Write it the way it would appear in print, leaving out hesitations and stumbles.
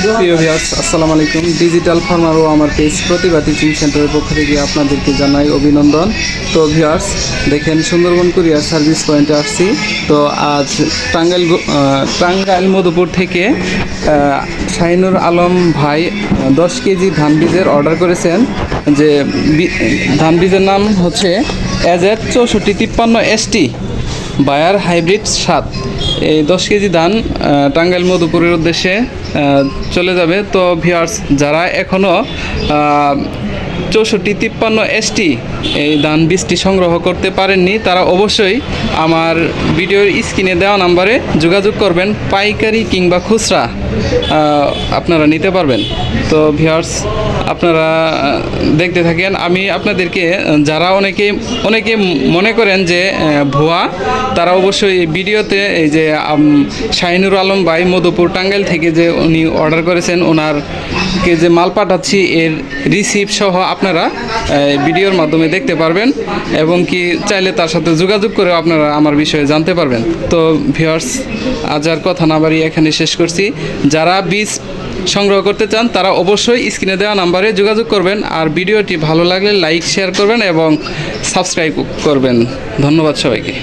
প্রিয় ভিউয়ার্স, আসসালামু আলাইকুম। ডিজিটাল ফার্মার ও আমার পেজ প্রতিভা টিচিং সেন্টারের পক্ষ থেকে আপনাদেরকে জানাই অভিনন্দন। তো ভিউয়ার্স, দেখেন সুন্দরবন কুরিয়ার সার্ভিস পয়েন্টে আসছি। তো আজ টাঙ্গাইল মধুপুর থেকে শাহিনুর আলম ভাই 10 কেজি ধান বীজের অর্ডার করেছেন। যে ধান বীজের নাম হচ্ছে এজেড 6453 ST বায়ার হাইব্রিড 7। এই 10 কেজি ধান টাঙ্গাইল মধুপুরের উদ্দেশ্যে চলে যাবে। তো ভিউয়ার্স, যারা এখনও 6453 ST এই ধান বীজটি সংগ্রহ করতে পারেননি, তারা অবশ্যই আমার ভিডিওর স্ক্রিনে দেওয়া নাম্বারে যোগাযোগ করবেন। পাইকারি কিংবা খুচরা আপনারা নিতে পারবেন। তো ভিউয়ার্স, আপনারা দেখতে থাকেন। আমি আপনাদেরকে যারা অনেকে মনে করেন যে ভুয়া, তারা অবশ্যই ভিডিওতে এই যে শাহিনুর আলম ভাই মধুপুর টাঙ্গাইল থেকে যে উনি অর্ডার করেছেন, ওনারকে যে মাল পাঠাচ্ছি এর রিসিপ্ট সহ আপনারা ভিডিওর মাধ্যমে দেখতে পারবেন, এবং কি চাইলে তার সাথে যোগাযোগ করে আপনারা আমার বিষয়ে জানতে পারবেন। তো ভিউয়ার্স, আজ আর কথা না বাড়িয়ে এখানে শেষ করছি। যারা বীজ সংগ্রহ করতে চান তারা অবশ্যই স্ক্রিনে দেওয়া নাম্বারে যোগাযোগ করবেন। আর ভিডিওটি ভালো লাগলে লাইক শেয়ার করবেন এবং সাবস্ক্রাইব করবেন। ধন্যবাদ সবাইকে।